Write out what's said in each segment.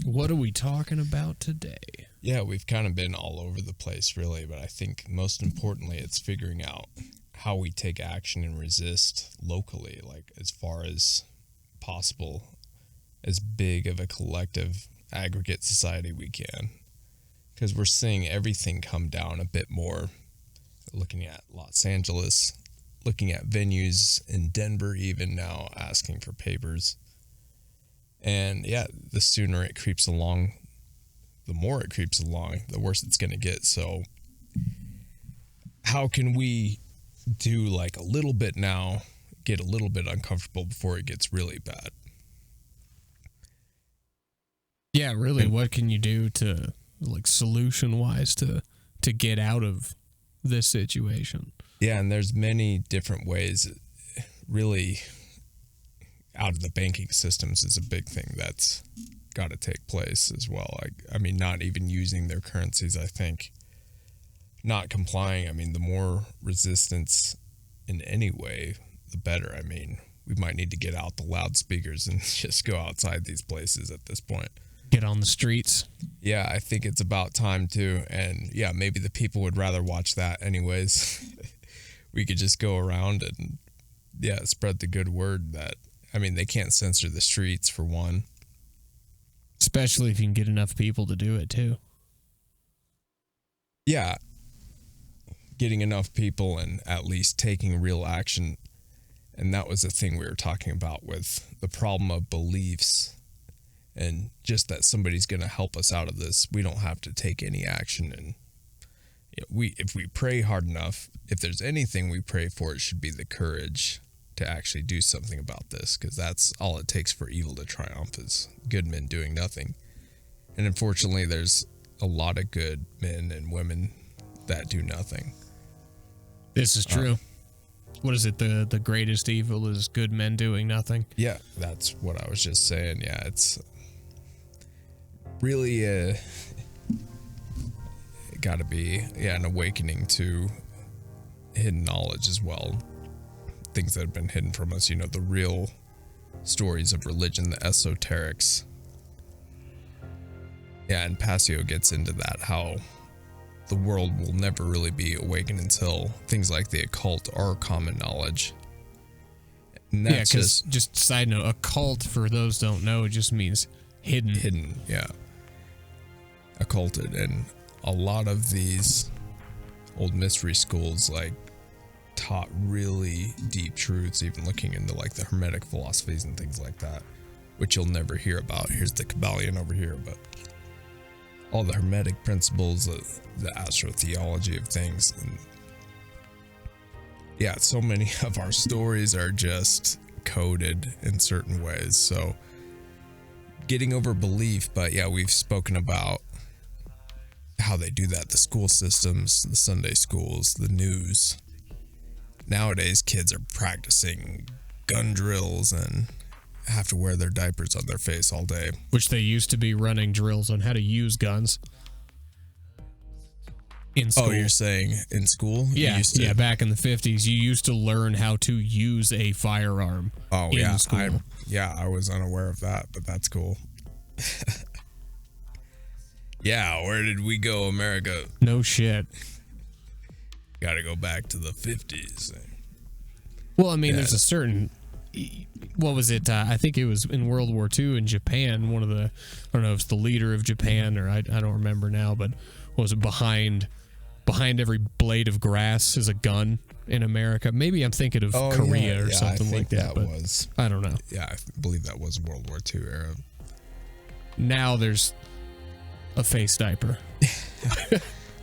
What are we talking about today? Yeah, we've kind of been all over the place, really, but I think most importantly, it's figuring out how we take action and resist locally, like as far as possible, as big of a collective aggregate society we can. Because we're seeing everything come down a bit more, looking at Los Angeles, looking at venues in Denver, even now asking for papers. And yeah, the sooner it creeps along, the more it creeps along, the worse it's going to get. So how can we do like a little bit now, get a little bit uncomfortable before it gets really bad? Yeah, really, what can you do to, like, solution-wise to get out of this situation? Yeah, and there's many different ways. Really, out of the banking systems is a big thing that's got to take place as well. I mean, not even using their currencies, I think. Not complying, I mean, the more resistance in any way, the better. I mean, we might need to get out the loudspeakers and just go outside these places at this point. Get on the streets. Yeah, I think it's about time too. And yeah, maybe the people would rather watch that anyways. We could just go around and, yeah, spread the good word that, I mean, they can't censor the streets for one. Especially if you can get enough people to do it too. Yeah. Getting enough people and at least taking real action. And that was the thing we were talking about with the problem of beliefs. And just that somebody's going to help us out of this. We don't have to take any action. And if we pray hard enough, if there's anything we pray for, it should be the courage to actually do something about this. Because that's all it takes for evil to triumph, is good men doing nothing. And unfortunately, there's a lot of good men and women that do nothing. This is true. What is it? The greatest evil is good men doing nothing? Yeah, that's what I was just saying. Yeah, it's really got to be an awakening to hidden knowledge as well. Things that have been hidden from us, the real stories of religion, the esoterics. Yeah, and Passio gets into that, how the world will never really be awakened until things like the occult are common knowledge. And that's just side note, occult, for those who don't know, it just means hidden. Hidden, yeah. Occulted. And a lot of these old mystery schools, like, taught really deep truths, even looking into, like, the Hermetic philosophies and things like that, which you'll never hear about. Here's the Kabbalion over here, but all the Hermetic principles, the astrotheology of things. And yeah, so many of our stories are just coded in certain ways. So getting over belief, but yeah, we've spoken about how they do that. The school systems, the Sunday schools, the news. Nowadays, kids are practicing gun drills and have to wear their diapers on their face all day. Which they used to be running drills on how to use guns in school. Oh, you're saying in school? Yeah, back in the 50s, you used to learn how to use a firearm. Oh, in school. I was unaware of that, but that's cool. Yeah, where did we go, America? No shit. Gotta go back to the 50s. Well, I mean, there's a certain... What was it? I think it was in World War II in Japan. One of the... I don't know if it's the leader of Japan, or I don't remember now, but was it behind every blade of grass is a gun in America? Maybe I'm thinking of Korea or something like that. But was, I don't know. Yeah, I believe that was World War II era. Now there's a face diaper.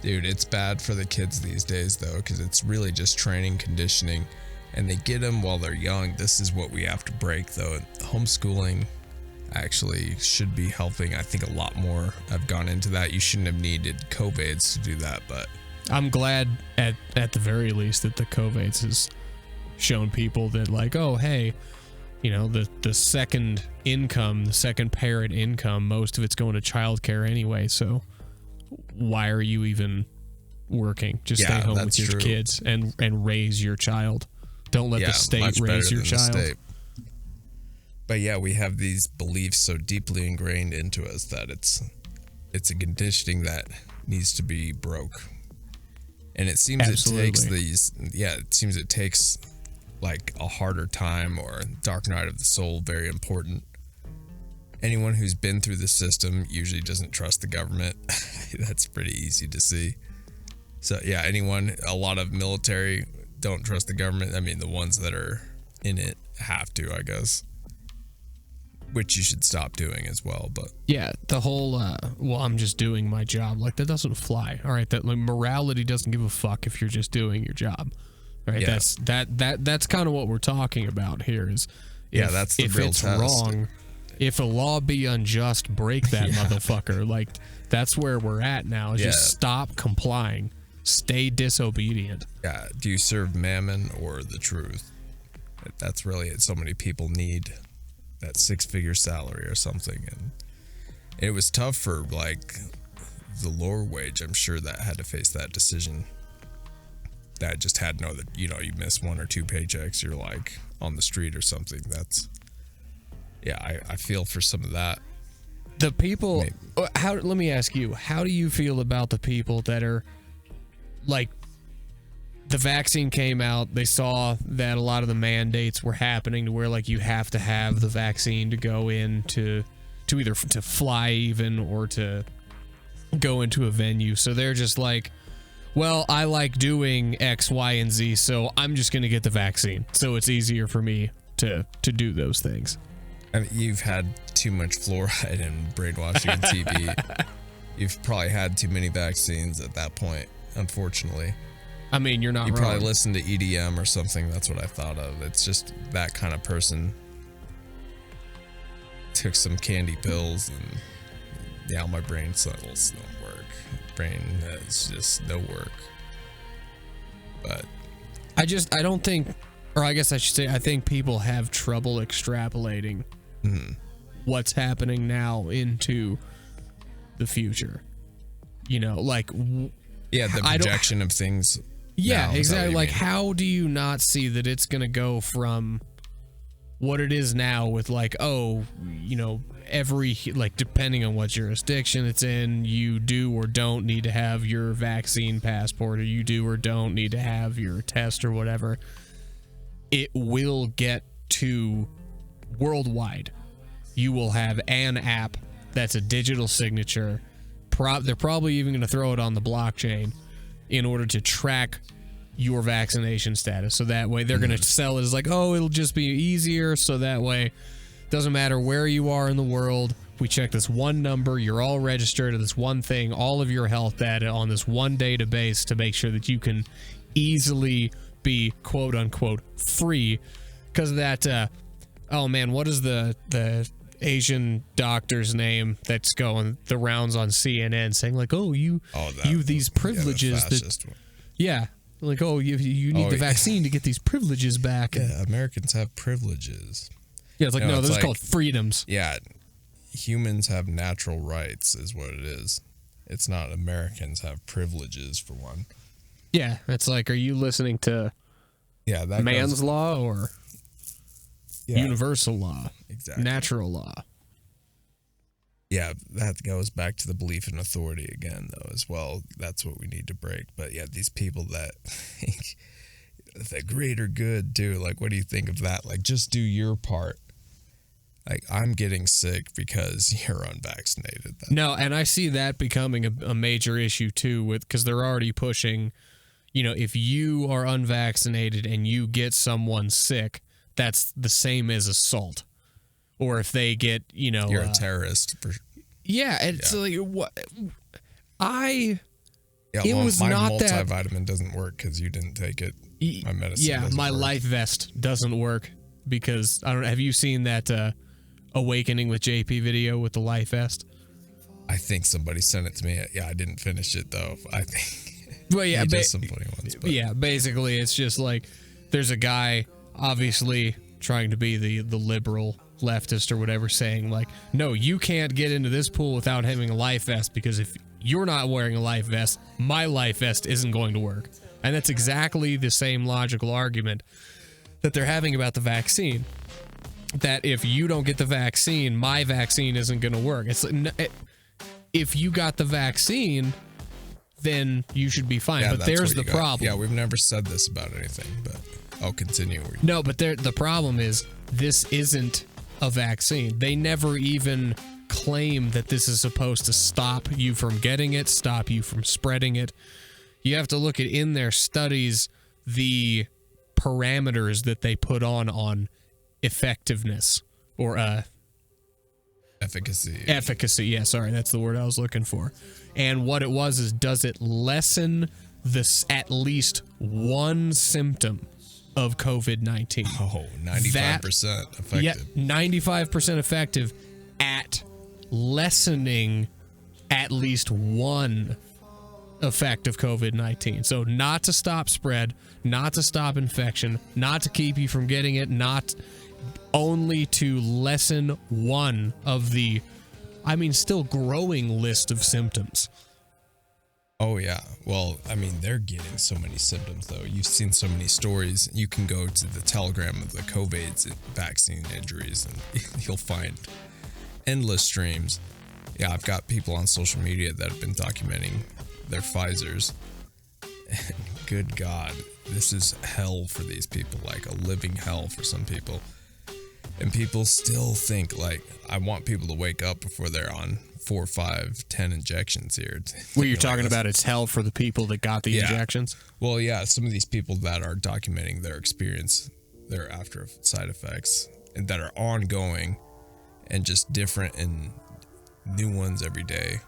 Dude, it's bad for the kids these days, though, because it's really just training, conditioning, and they get them while they're young. This is what we have to break, though. Homeschooling actually should be helping. I think a lot more have gone into that. You shouldn't have needed COVIDs to do that, but I'm glad at the very least that the COVIDs has shown people that, like, oh, hey, the second income, the second parent income, most of it's going to childcare anyway, so why are you even working? Just stay home with your kids and raise your child. Don't let the state raise your child. But yeah, we have these beliefs so deeply ingrained into us that it's a conditioning that needs to be broke. And it seems it takes like a harder time, or dark night of the soul, very important. Anyone who's been through the system usually doesn't trust the government. That's pretty easy to see. So yeah, a lot of military don't trust the government. I mean, the ones that are in it have to, I guess. Which you should stop doing as well, but yeah, the whole well, I'm just doing my job, like, that doesn't fly. All right, that, like, morality doesn't give a fuck if you're just doing your job. All right, Yeah. that's kind of what we're talking about here. Is if, that's the if real it's test. wrong, if a law be unjust, break that motherfucker. Like, that's where we're at now. Is just stop complying, stay disobedient. Yeah, do you serve mammon or the truth? That's really it. So many people need that 6-figure salary or something, and it was tough for like the lower wage. I'm sure that had to face that decision. That just had no, that you miss 1 or 2 paychecks, you're like on the street or something. That's I feel for some of that. The people, let me ask you, how do you feel about the people that are like, the vaccine came out, they saw that a lot of the mandates were happening to where, like, you have to have the vaccine to go in to either to fly even, or to go into a venue. So they're just like, well, I like doing X, Y, and Z, so I'm just going to get the vaccine. So it's easier for me to do those things. I mean, you've had too much fluoride and brainwashing and TV. You've probably had too many vaccines at that point, unfortunately. I mean, you're not wrong. You probably listen to EDM or something. That's what I thought of. It's just that kind of person. Took some candy pills, and yeah, my brain cells don't work. Brain has just no work. But I don't think, or I guess I should say, I think people have trouble extrapolating what's happening now into the future. Like, the projection of things. Yeah, exactly. Like, mean? how do you not see that it's going to go from what it is now with, like, every, like, depending on what jurisdiction it's in, you do or don't need to have your vaccine passport, or you do or don't need to have your test or whatever. It will get to worldwide. You will have an app that's a digital signature. They're probably even going to throw it on the blockchain in order to track your vaccination status. So that way they're going to sell it as like, oh, it'll just be easier. So that way, doesn't matter where you are in the world. We check this one number. You're all registered to this one thing, all of your health data on this one database, to make sure that you can easily be quote unquote free. Because of that, oh man, what is the Asian doctor's name that's going the rounds on CNN saying like, oh, you these privileges like, oh, you need the vaccine to get these privileges back. Yeah, Americans have privileges. Yeah, it's like, no, those are called freedoms. Yeah, humans have natural rights is what it is. It's not Americans have privileges, for one. Yeah, it's like, are you listening to that man's law or universal law? Exactly. Natural law. Yeah, that goes back to the belief in authority again, though, as well. That's what we need to break. But yeah, these people that think the greater good, dude, like, what do you think of that? Like, just do your part. Like, I'm getting sick because you're unvaccinated. No, and I see that becoming a major issue, too, because they're already pushing, if you are unvaccinated and you get someone sick, that's the same as assault. Or if they get, you're a terrorist. It's like, what? It was my not that. My multivitamin doesn't work because you didn't take it. My medicine. Yeah, my work. Life Vest doesn't work because I don't. Have you seen that Awakening with JP video with the Life Vest? I think somebody sent it to me. Yeah, I didn't finish it though. I think. Well, yeah, some funny ones. But. Yeah, basically, it's just like there's a guy obviously trying to be the liberal leftist or whatever, saying like, no, you can't get into this pool without having a life vest, because if you're not wearing a life vest, my life vest isn't going to work. And that's exactly the same logical argument that they're having about the vaccine. that if you don't get the vaccine, my vaccine isn't going to work. If you got the vaccine, then you should be fine. Yeah, but there's the problem. Yeah, we've never said this about anything, but I'll continue. No, but the problem is this isn't a vaccine. They never even claim that this is supposed to stop you from getting it, stop you from spreading it. You have to look at in their studies the parameters that they put on effectiveness or efficacy. Yeah, sorry, that's the word I was looking for. And what it was is, does it lessen this at least one symptom of COVID-19? Oh, 95% effective. Yeah, 95% effective at lessening at least one effect of COVID-19. So not to stop spread, not to stop infection, not to keep you from getting it, not only to lessen one of the, I mean, still growing list of symptoms. Oh, yeah. Well, I mean, they're getting so many symptoms, though. You've seen so many stories. You can go to the Telegram of the COVID vaccine injuries, and you'll find endless streams. Yeah, I've got people on social media that have been documenting their Pfizers. And good God, this is hell for these people, like a living hell for some people. And people still think, like, I want people to wake up before they're on 4, 5, 10 injections here. What you're talking about, it's hell for the people that got the injections? Well, yeah, some of these people that are documenting their experience, their after side effects, and that are ongoing and just different and new ones every day.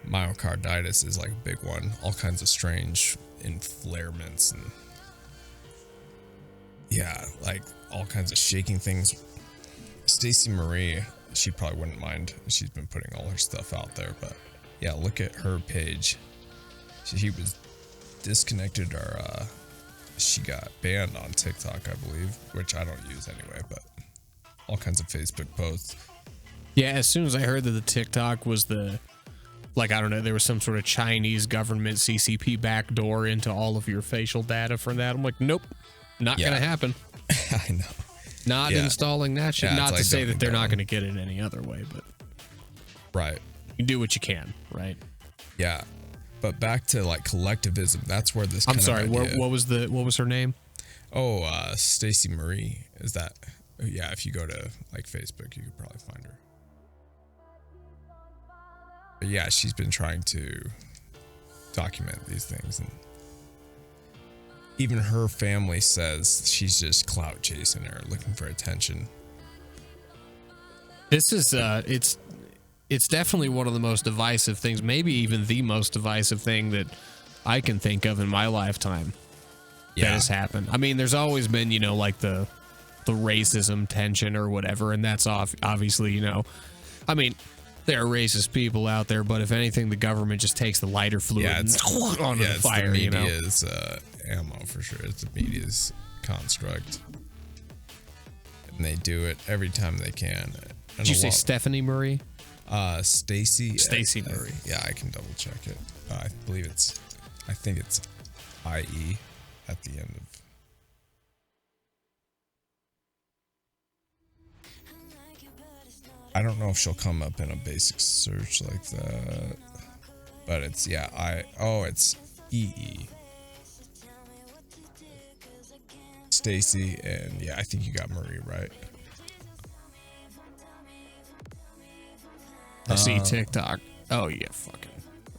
Myocarditis is like a big one. All kinds of strange inflarements and yeah, like all kinds of shaking things. Stacey Marie, she probably wouldn't mind. She's been putting all her stuff out there, but yeah, look at her page. She was disconnected, or she got banned on TikTok, I believe, which I don't use anyway, but all kinds of Facebook posts. Yeah, as soon as I heard that the TikTok was I don't know, there was some sort of Chinese government CCP backdoor into all of your facial data from that, I'm like, nope, not going to happen. I know. Not installing that shit. Not to say that they're not going to get it any other way, but right. You do what you can, right? Yeah. But back to like collectivism, that's where this I'm sorry, what was her name? Oh, Stacey Marie. Is that? Yeah, if you go to like Facebook, you could probably find her. But yeah, she's been trying to document these things, and even her family says she's just clout chasing her, looking for attention. This is it's definitely one of the most divisive things, maybe even the most divisive thing that I can think of in my lifetime that has happened. I mean, there's always been, like the racism tension or whatever, and that's obviously, I mean, there are racist people out there, but if anything, the government just takes the lighter fluid onto the fire. The media's ammo for sure. It's the media's construct, and they do it every time they can. Did you say Stephanie Marie? Stacey Marie. Yeah, I can double check it. I think it's IE at the end of. I don't know if she'll come up in a basic search like that, but it's it's EE. Stacey, and I think you got Marie right. I see TikTok. Oh yeah, fucking.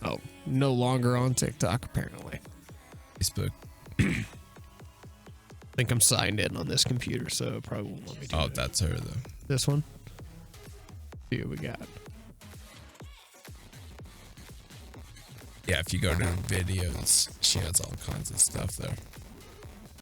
Oh, no longer on TikTok apparently. Facebook. I think I'm signed in on this computer, so it probably won't let me do it. Oh, that's her though. This one. See what we got. Yeah, if you go to videos, she has all kinds of stuff there.